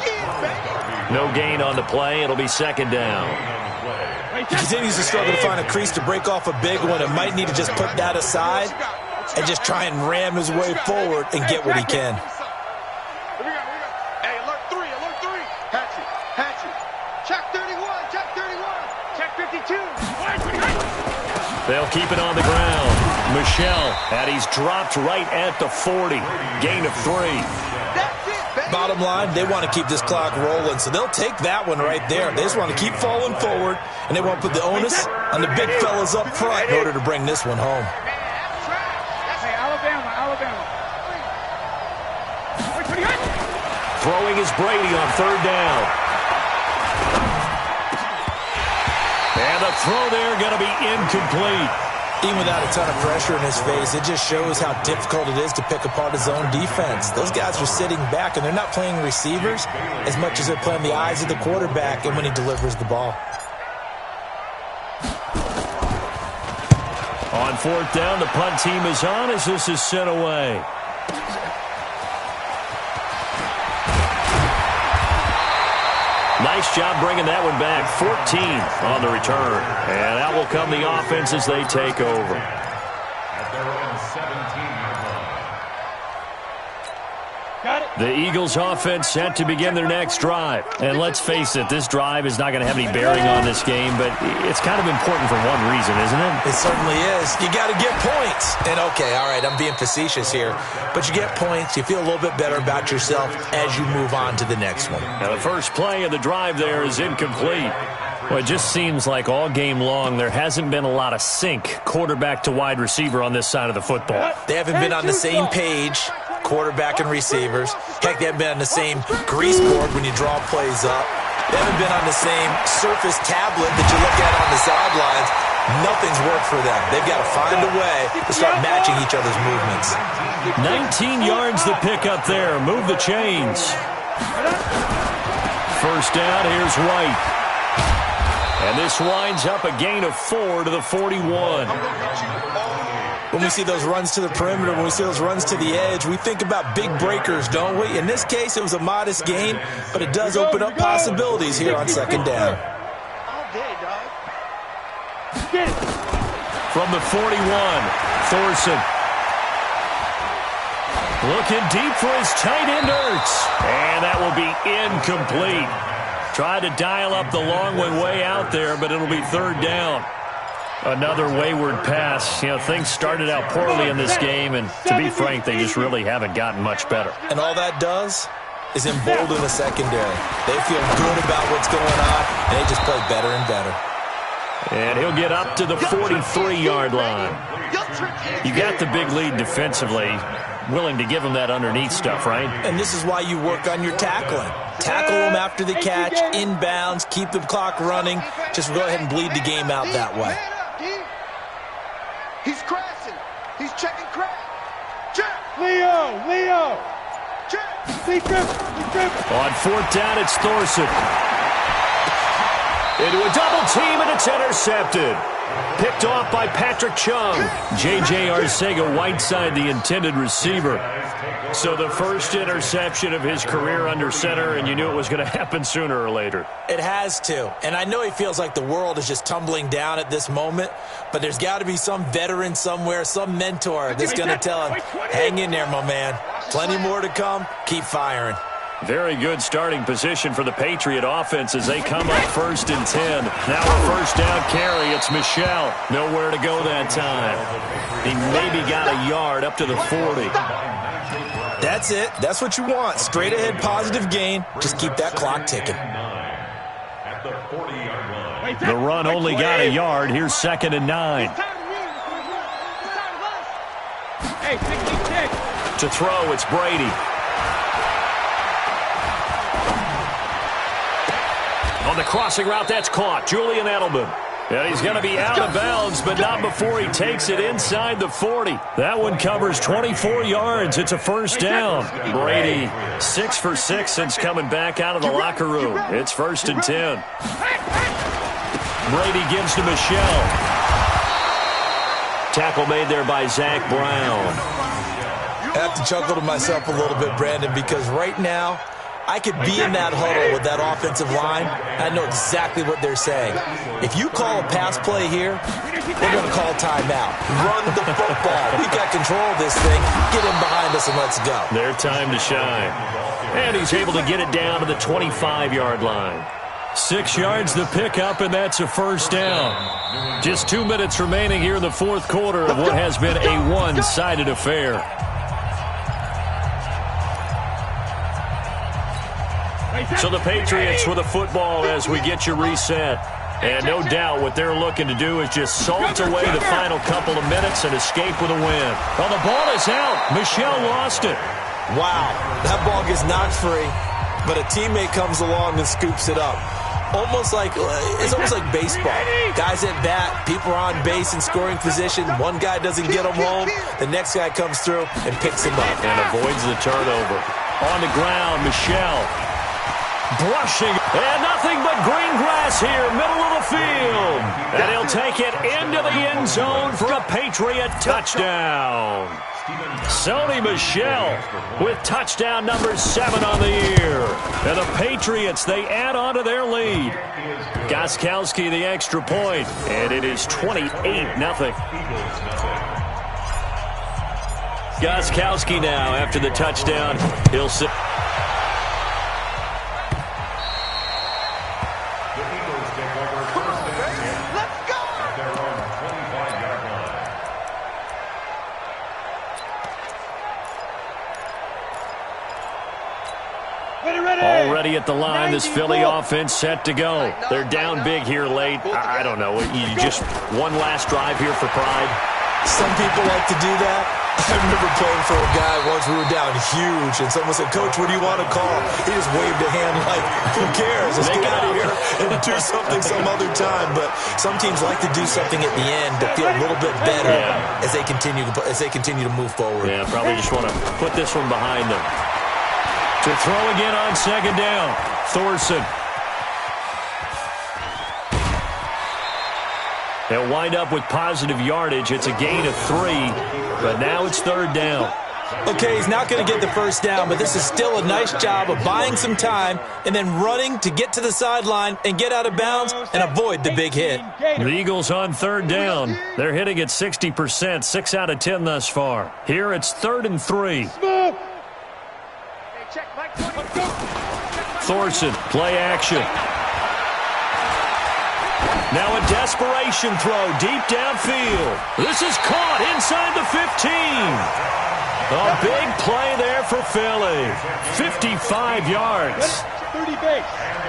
S2: No gain on the play. It'll be 2nd down.
S4: He continues to struggle to find a crease to break off a big one, and might need to just put that aside and just try and ram his way forward and get what he can.
S6: Hey, alert 3, alert 3. Hatchet. Check 31, check 31.
S3: Check 52.
S2: They'll keep it on the ground. Michelle, and he's dropped right at the 40. Gain of 3.
S6: That's it, baby.
S4: Bottom line, they want to keep this clock rolling, so they'll take that one right there. They just want to keep falling forward, and they want to put the onus on the big fellas up front in order to bring this one home.
S2: Throwing is Brady on 3rd down. And the throw there going to be incomplete.
S4: Even without a ton of pressure in his face, it just shows how difficult it is to pick apart his own defense. Those guys are sitting back, and they're not playing receivers as much as they're playing the eyes of the quarterback and when he delivers the ball.
S2: On 4th down, the punt team is on as this is sent away. Nice job bringing that one back. 14 on the return. And out will come the offense as they take over.
S5: At their own 17-yard line.
S3: Got it.
S2: The Eagles offense set to begin their next drive. And let's face it, this drive is not going to have any bearing on this game, but it's kind of important for one reason, isn't it?
S4: It certainly is. You got to get points. And okay, all right, I'm being facetious here, but you get points, you feel a little bit better about yourself as you move on to the next one.
S2: Now the first play of the drive there is incomplete. Well, it just seems like all game long there hasn't been a lot of sync quarterback to wide receiver on this side of the football.
S4: They haven't been on the same page, quarterback and receivers. Heck, they haven't been on the same grease board when you draw plays up. They haven't been on the same Surface tablet that you look at on the sidelines. Nothing's worked for them. They've got to find a way to start matching each other's movements.
S2: 19 yards to pick up there. Move the chains. First down, here's White. And this winds up a gain of 4 to the 41.
S4: When we see those runs to the perimeter, when we see those runs to the edge, we think about big breakers, don't we? In this case, it was a modest gain, but it does open up possibilities here on second down.
S2: From the 41, Thorson. Looking deep for his tight end, Ertz. And that will be incomplete. Tried to dial up the long way out there, but it'll be third down. Another wayward pass. You know, things started out poorly in this game, and to be frank, they just really haven't gotten much better.
S4: And all that does is embolden the secondary. They feel good about what's going on, and they just play better and better.
S2: And he'll get up to the 43-yard line. You got the big lead defensively. Willing to give him that underneath stuff, right?
S4: And this is why you work on your tackling. Tackle them after the catch, inbounds, keep the clock running. Just go ahead and bleed the game out that way.
S6: He's crashing. He's checking crash. Check.
S3: Leo.
S6: Check.
S2: On fourth down, it's Thorson. Into a double team, and it's intercepted. Picked off by Patrick Chung. J.J. Arcega-Whiteside, the intended receiver. So the first interception of his career under center, and you knew it was going to happen sooner or later.
S4: It has to. And I know he feels like the world is just tumbling down at this moment, but there's got to be some veteran somewhere, some mentor that's going to tell him, hang in there, my man. Plenty more to come. Keep firing.
S2: Very good starting position for the Patriot offense as they come up 1st and 10. Now a first down carry. It's Michel. Nowhere to go that time. He maybe got a yard up to the 40.
S4: That's it. That's what you want. Straight ahead positive gain. Just keep that clock ticking.
S2: The run only got a yard. Here's 2nd and 9. To throw, it's Brady. On the crossing route, that's caught. Julian Edelman. And he's going to be out of bounds, but not before he takes it inside the 40. That one covers 24 yards. It's a first down. Brady, 6 for 6 since coming back out of the locker room. It's 1st and 10. Brady gives to Michel. Tackle made there by Zach Brown.
S4: I have to chuckle to myself a little bit, Brandon, because right now, I could be in that huddle with that offensive line. I know exactly what they're saying. If you call a pass play here, we're going to call timeout. Run the football. We've got control of this thing. Get in behind us and let's go.
S2: Their time to shine. And he's able to get it down to the 25-yard line. 6 yards to pick up, and that's a first down. Just 2 minutes remaining here in the fourth quarter of what has been a one-sided affair. So the Patriots with a football as we get you reset. And no doubt what they're looking to do is just salt away the final couple of minutes and escape with a win. Well, the ball is out. Michel lost it.
S4: Wow, that ball gets knocked free, but a teammate comes along and scoops it up. It's almost like baseball. Guys at bat, people are on base in scoring position. One guy doesn't get him home. The next guy comes through and picks him up.
S2: And avoids the turnover. On the ground, Michel. Brushing, and nothing but green grass here, middle of the field. And he'll take it into the end zone for a Patriot touchdown. Sony Michel with touchdown number 7 on the year. And the Patriots, they add on to their lead. Gostkowski the extra point, and it is 28-0. Gostkowski now after the touchdown. He'll sit. ready at the line. This Philly offense set to go. They're down big here late. I don't know. You just one last drive here for pride.
S4: Some people like to do that. I remember playing for a guy once. We were down huge, and someone said, "Coach, what do you want to call?" He just waved a hand like, "Who cares? Let's get out of here and do something some other time." But some teams like to do something at the end to feel a little bit better as they continue to move forward.
S2: Yeah, probably just want to put this one behind them. To throw again on second down, Thorson. They'll wind up with positive yardage. It's a gain of 3, but now it's third down.
S4: Okay, he's not going to get the first down, but this is still a nice job of buying some time and then running to get to the sideline and get out of bounds and avoid the big hit.
S2: The Eagles on third down. They're hitting at 60%, 6 out of 10 thus far. Here it's 3rd and 3. Thorson, play action. Now a desperation throw deep downfield. This is caught inside the 15. A big play there for Philly. 55 yards.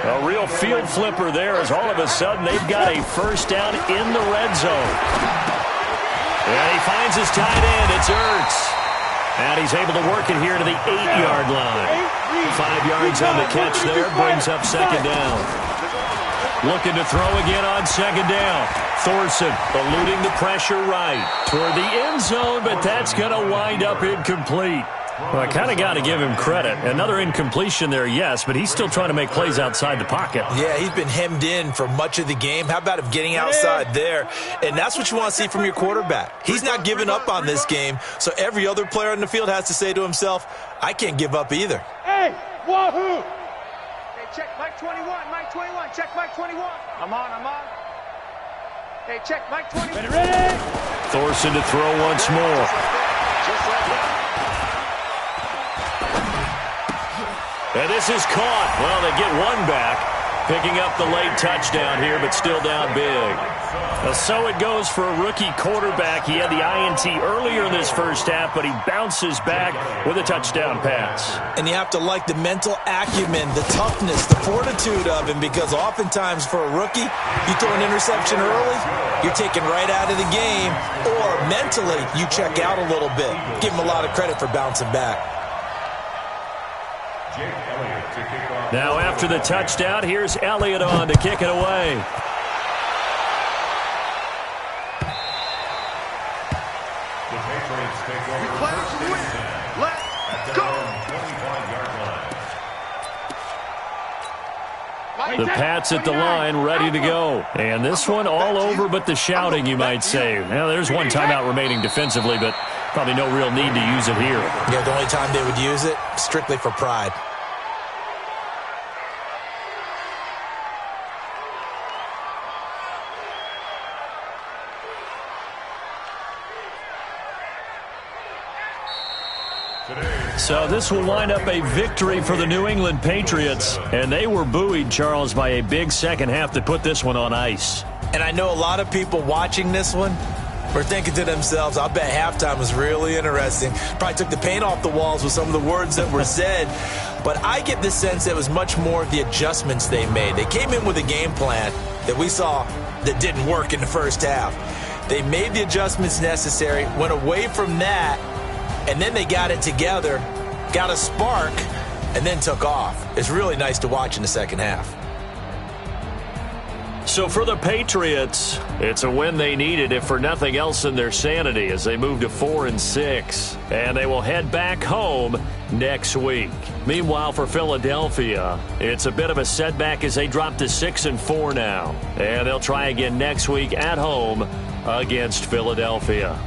S2: A real field flipper there as all of a sudden they've got a first down in the red zone. And he finds his tight end. It's Ertz. And he's able to work it here to the 8-yard line. 5 yards on the catch there. Brings up second down. Looking to throw again on second down. Thorson eluding the pressure right toward the end zone, but that's going to wind up incomplete. Well, I kind of got to give him credit. Another incompletion there, yes, but he's still trying to make plays outside the pocket.
S4: Yeah, he's been hemmed in for much of the game. How about him getting outside there? And that's what you want to see from your quarterback. He's not giving up on this game, so every other player on the field has to say to himself, I can't give up either.
S3: Hey, wahoo! Check Mike 21, Mike 21, check Mike 21. I'm on. Hey, check Mike 21. Ready?
S2: Thorson to throw once more. And this is caught. Well, they get one back, picking up the late touchdown here, but still down big. So it goes for a rookie quarterback. He had the INT earlier in this first half, but he bounces back with a touchdown pass.
S4: And you have to like the mental acumen, the toughness, the fortitude of him, because oftentimes for a rookie, you throw an interception early, you're taken right out of the game, or mentally you check out a little bit. Give him a lot of credit for bouncing back.
S2: Now after the touchdown, here's Elliott on to kick it away. The Pats at the line, ready to go. And this one all over but the shouting, you might say. Now, there's one timeout remaining defensively, but probably no real need to use it here.
S4: Yeah, the only time they would use it, strictly for pride.
S2: So this will wind up a victory for the New England Patriots. And they were buoyed, Charles, by a big second half to put this one on ice.
S4: And I know a lot of people watching this one were thinking to themselves, I'll bet halftime was really interesting. Probably took the paint off the walls with some of the words that were said. But I get the sense it was much more of the adjustments they made. They came in with a game plan that we saw that didn't work in the first half. They made the adjustments necessary, went away from that, and then they got it together, got a spark, and then took off. It's really nice to watch in the second half.
S2: So for the Patriots, it's a win they needed, if for nothing else in their sanity, as they move to 4-6. And they will head back home next week. Meanwhile, for Philadelphia, it's a bit of a setback as they drop to 6-4 now. And they'll try again next week at home against Philadelphia.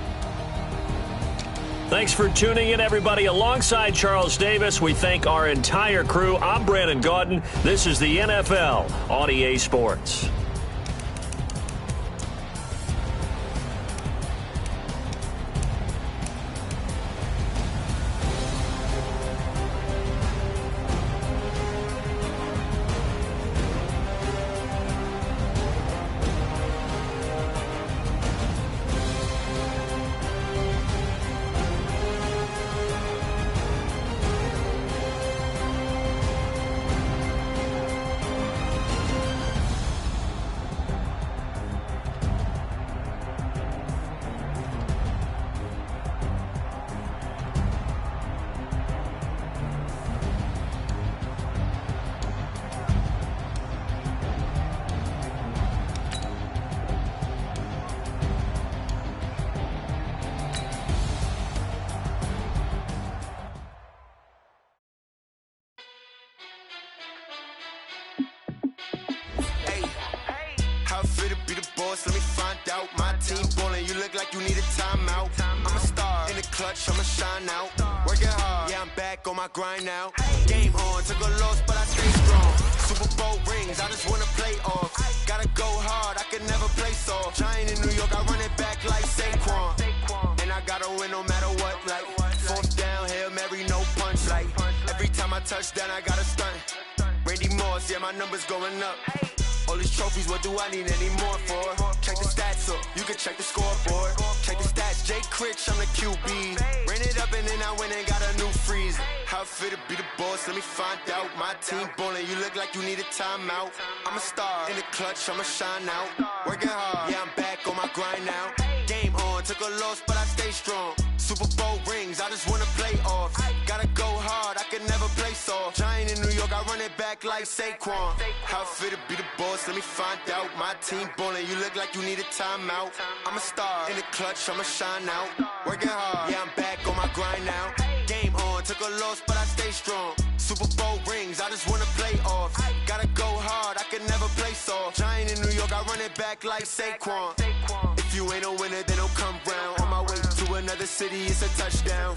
S2: Thanks for tuning in, everybody. Alongside Charles Davis, we thank our entire crew. I'm Brandon Gaudin. This is the NFL on EA Sports.
S7: boss, let me find out. My team ballin', you look like you need a timeout. I'm a star in the clutch, I'ma shine out. Working hard, yeah, I'm back on my grind now. Game on, took a loss, but I stay strong. Super Bowl rings, I just wanna play off. Gotta go hard, I can never play soft. Giant in New York, I run it back like Saquon. And I gotta win no matter what, like fourth down, Hail Mary, no punch. Like every time I touch down, I gotta stunt. Randy Moss, yeah, my numbers going up. All these trophies, what do I need any more for? Check the stats up, you can check the scoreboard. Check the stats, Jay Critch, I'm the QB. Ran it up and then I went and got a new freeze. How it feel to be the boss, let me find out. My team ballin', you look like you need a timeout. I'm a star in the clutch, I'ma shine out. Working hard, yeah, I'm back on my grind now. Game on, took a loss, but I stay strong. Super Bowl rings, I just wanna play off. Gotta go hard, I can never play soft. Giant in New York, I run it back like Saquon. How it feel to be the boss, let me find out. My team ballin', you look like you need a timeout. I'm a star in the clutch, I'ma shine out. Working hard, yeah, I'm back on my grind now. Game on, took a loss, but I stay strong. Super Bowl rings, I just wanna play off. Gotta go hard, I can never play soft. Giant in New York, I run it back like Saquon. If you ain't a winner, then don't come round. On my way to another city, it's a touchdown.